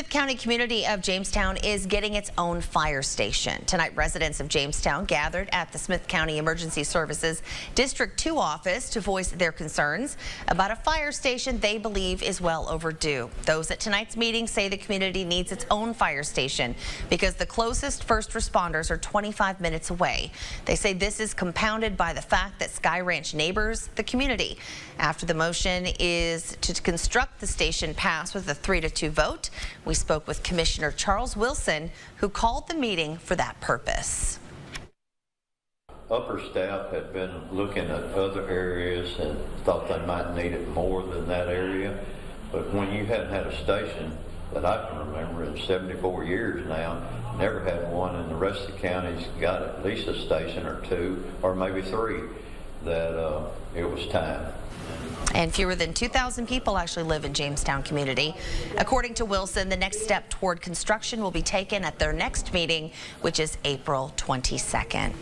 Smith County community of Jamestown is getting its own fire station. Tonight, residents of Jamestown gathered at the Smith County Emergency Services District 2 office to voice their concerns about a fire station they believe is well overdue. Those at tonight's meeting say the community needs its own fire station because the closest first responders are 25 minutes away. They say this is compounded by the fact that Sky Ranch neighbors the community. After the motion is to construct the station passed with a 3-2 vote, we spoke with Commissioner Charles Wilson, who called the meeting for that purpose. Upper staff had been looking at other areas and thought they might need it more than that area. But when you hadn't had a station that I can remember in 74 years now, never had one, and the rest of the county's got at least a station or two, or maybe three, that it was time. And fewer than 2,000 people actually live in Jamestown community. According to Wilson, the next step toward construction will be taken at their next meeting, which is April 22nd.